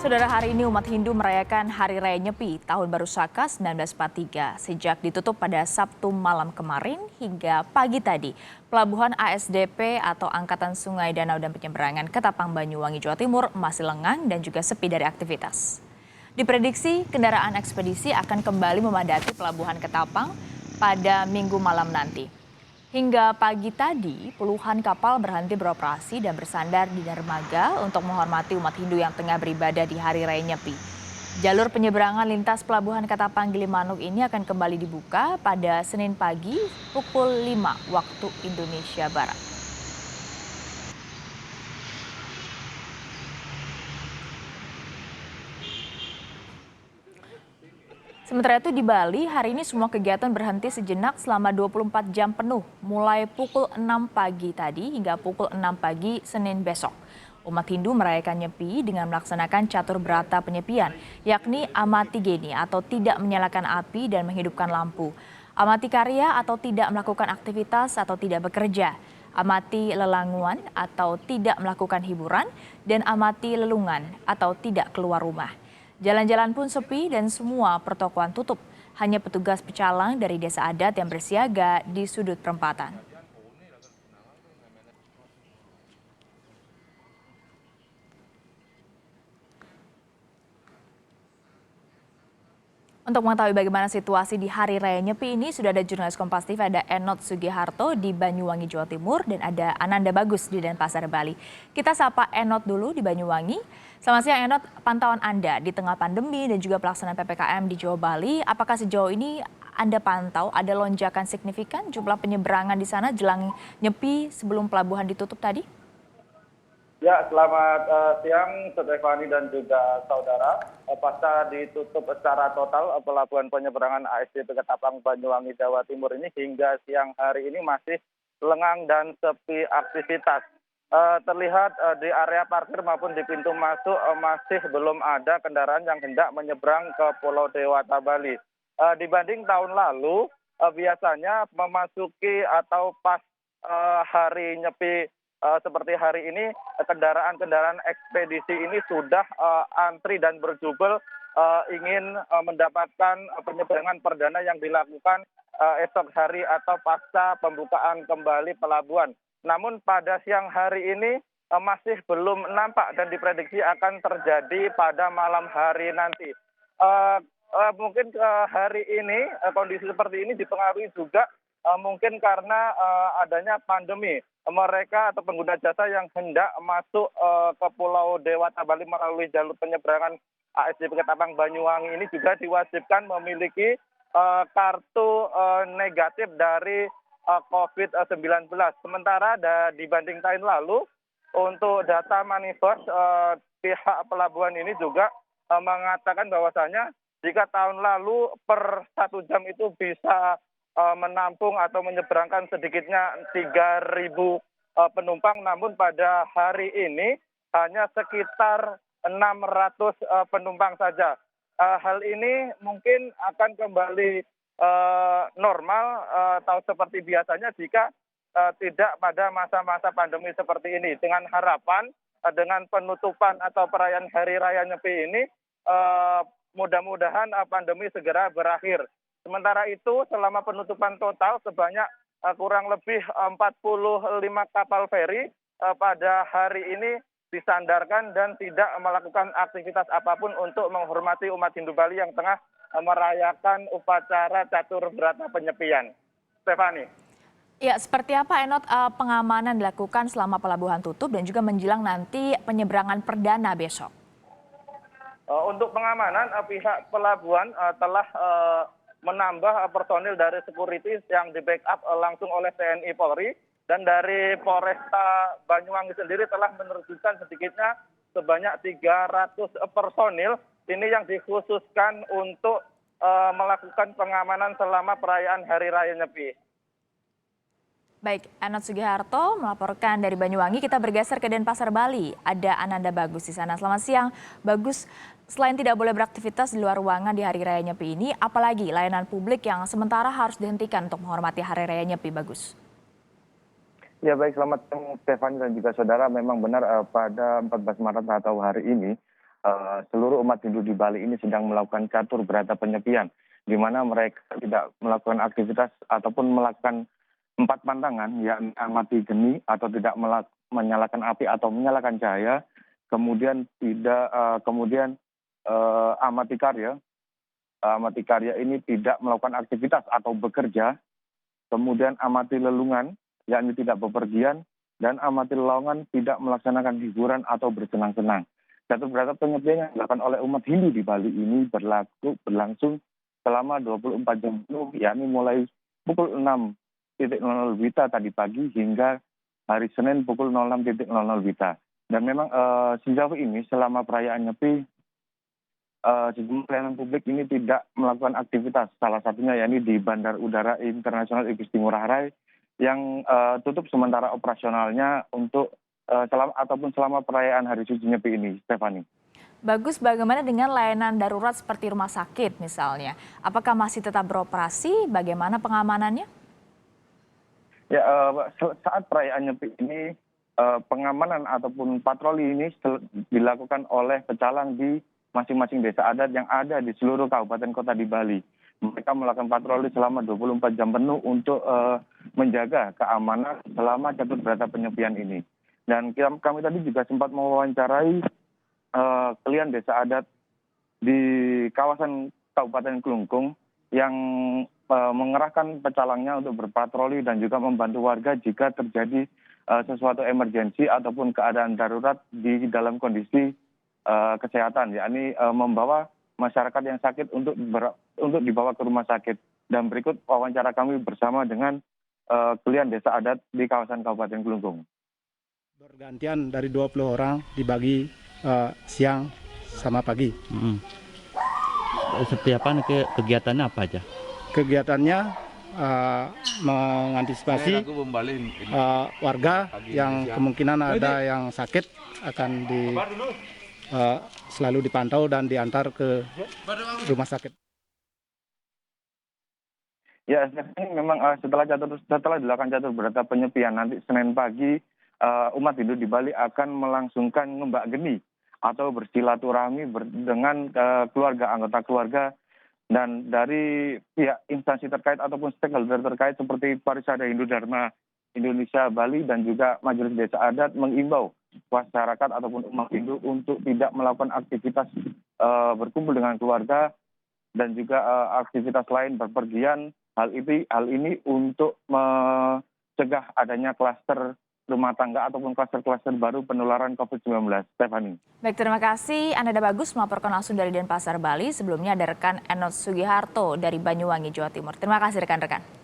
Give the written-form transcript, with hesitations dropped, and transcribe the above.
Saudara, hari ini umat Hindu merayakan Hari Raya Nyepi Tahun Baru Saka 1943 sejak ditutup pada Sabtu malam kemarin hingga pagi tadi. Pelabuhan ASDP atau Angkatan Sungai Danau dan Penyeberangan Ketapang Banyuwangi, Jawa Timur masih lengang dan juga sepi dari aktivitas. Diprediksi kendaraan ekspedisi akan kembali memadati Pelabuhan Ketapang pada Minggu malam nanti. Hingga pagi tadi, puluhan kapal berhenti beroperasi dan bersandar di dermaga untuk menghormati umat Hindu yang tengah beribadah di Hari Raya Nyepi. Jalur penyeberangan lintas Pelabuhan Ketapang Gilimanuk ini akan kembali dibuka pada Senin pagi pukul 5 waktu Indonesia Barat. Sementara itu di Bali, hari ini semua kegiatan berhenti sejenak selama 24 jam penuh, mulai pukul 6 pagi tadi hingga pukul 6 pagi Senin besok. Umat Hindu merayakan Nyepi dengan melaksanakan catur berata penyepian, yakni amati geni atau tidak menyalakan api dan menghidupkan lampu. Amati karya atau tidak melakukan aktivitas atau tidak bekerja. Amati lelanguan atau tidak melakukan hiburan, dan amati lelungan atau tidak keluar rumah. Jalan-jalan pun sepi dan semua pertokoan tutup. Hanya petugas pecalang dari desa adat yang bersiaga di sudut perempatan. Untuk mengetahui bagaimana situasi di Hari Raya Nyepi ini, sudah ada jurnalis Kompas TV, ada Enot Sugiharto di Banyuwangi, Jawa Timur, dan ada Ananda Bagus di Denpasar, Bali. Kita sapa Enot dulu di Banyuwangi. Selamat siang Enot, pantauan Anda di tengah pandemi dan juga pelaksanaan PPKM di Jawa Bali, apakah sejauh ini Anda pantau ada lonjakan signifikan jumlah penyeberangan di sana jelang Nyepi sebelum pelabuhan ditutup tadi? Ya, selamat siang Stefani dan juga saudara. Pasca ditutup secara total pelabuhan penyeberangan ASDP Ketapang Banyuwangi, Jawa Timur ini hingga siang hari ini masih lengang dan sepi aktivitas. Terlihat di area parkir maupun di pintu masuk masih belum ada kendaraan yang hendak menyeberang ke Pulau Dewata, Bali. Dibanding tahun lalu, biasanya memasuki atau pas hari Nyepi seperti hari ini, kendaraan-kendaraan ekspedisi ini sudah antri dan berjubel ingin mendapatkan penyeberangan perdana yang dilakukan esok hari atau pasca pembukaan kembali pelabuhan. Namun pada siang hari ini masih belum nampak dan diprediksi akan terjadi pada malam hari nanti. Mungkin hari ini kondisi seperti ini dipengaruhi juga mungkin karena adanya pandemi. Mereka atau pengguna jasa yang hendak masuk ke Pulau Dewata, Bali melalui jalur penyeberangan ASDP Ketapang Banyuwangi ini juga diwajibkan memiliki kartu negatif dari COVID-19. Sementara dibanding tahun lalu, untuk data manifest pihak pelabuhan ini juga mengatakan bahwasannya jika tahun lalu per 1 jam itu bisa menampung atau menyeberangkan sedikitnya 3.000 penumpang, namun pada hari ini hanya sekitar 600 penumpang saja. Hal ini mungkin akan kembali normal atau seperti biasanya jika tidak pada masa-masa pandemi seperti ini. Dengan harapan dengan penutupan atau perayaan Hari Raya Nyepi ini mudah-mudahan pandemi segera berakhir. Sementara itu, selama penutupan total sebanyak kurang lebih 45 kapal feri pada hari ini disandarkan dan tidak melakukan aktivitas apapun untuk menghormati umat Hindu Bali yang tengah merayakan upacara catur berata penyepian. Stefani. Ya, seperti apa Enot pengamanan dilakukan selama pelabuhan tutup dan juga menjelang nanti penyeberangan perdana besok? Untuk pengamanan, pihak pelabuhan telah menambah personil dari security yang di backup langsung oleh TNI Polri, dan dari Polresta Banyuwangi sendiri telah menerjunkan sedikitnya sebanyak 300 personil ini yang dikhususkan untuk melakukan pengamanan selama perayaan Hari Raya Nyepi. Baik, Enot Sugiharto melaporkan dari Banyuwangi. Kita bergeser ke Denpasar, Bali. Ada Ananda Bagus di sana. Selamat siang, Bagus. Selain tidak boleh beraktivitas di luar ruangan di Hari Raya Nyepi ini, apalagi layanan publik yang sementara harus dihentikan untuk menghormati Hari Raya Nyepi, Bagus? Ya baik, selamat siang Stefani dan juga saudara. Memang benar pada 14 Maret atau hari ini seluruh umat Hindu di Bali ini sedang melakukan catur berata penyepian, di mana mereka tidak melakukan aktivitas ataupun melakukan 4 pantangan, yakni amati geni atau tidak menyalakan api atau menyalakan cahaya, kemudian amati karya. Amati karya ini tidak melakukan aktivitas atau bekerja, kemudian amati lelungan, yakni tidak bepergian, dan amati lelongan tidak melaksanakan hiburan atau bersenang-senang. Catur berata penyepian yang dilakukan oleh umat Hindu di Bali ini berlangsung selama 24 jam penuh, yakni mulai pukul 6.00 WITA tadi pagi hingga hari Senin pukul 06.00 WITA. Dan memang sejauh ini selama perayaan Nyepi, sejumlah pelayanan publik ini tidak melakukan aktivitas. Salah satunya yakni di Bandar Udara Internasional Igusti Ngurah Rai yang tutup sementara operasionalnya untuk selama perayaan Hari Suci Nyepi ini, Stephanie. Bagus, bagaimana dengan layanan darurat seperti rumah sakit misalnya? Apakah masih tetap beroperasi? Bagaimana pengamanannya? Ya, saat perayaan Nyepi ini pengamanan ataupun patroli ini dilakukan oleh pecalang di masing-masing desa adat yang ada di seluruh kabupaten kota di Bali. Mereka melakukan patroli selama 24 jam penuh untuk menjaga keamanan selama catur berata penyepian ini. Dan kami tadi juga sempat mewawancarai kalian desa adat di kawasan Kabupaten Kelungkung yang mengerahkan pecalangnya untuk berpatroli dan juga membantu warga jika terjadi sesuatu emergensi ataupun keadaan darurat di dalam kondisi kesehatan, yakni membawa masyarakat yang sakit untuk dibawa ke rumah sakit. Dan berikut wawancara kami bersama dengan kalian desa adat di kawasan Kabupaten Kelungkung. Bergantian dari 20 orang dibagi siang sama pagi. Seperti apa kegiatannya apa aja? Kegiatannya mengantisipasi warga yang kemungkinan ada yang sakit akan selalu dipantau dan diantar ke rumah sakit. Ya, memang setelah dilakukan catur berata penyepian nanti Senin pagi umat Hindu di Bali akan melangsungkan ngembak geni atau bersilaturahmi dengan anggota keluarga dan dari pihak instansi terkait ataupun stakeholder terkait seperti Parisada Hindu Dharma Indonesia Bali dan juga Majelis Desa Adat mengimbau masyarakat ataupun umat Hindu untuk tidak melakukan aktivitas berkumpul dengan keluarga dan juga aktivitas lain berpergian. Hal ini untuk mencegah adanya klaster rumah tangga ataupun klaster-klaster baru penularan COVID-19. Stephanie. Baik, terima kasih. Anda Bagus melaporkan langsung dari Denpasar, Bali. Sebelumnya ada rekan Enot Sugiharto dari Banyuwangi, Jawa Timur. Terima kasih rekan-rekan.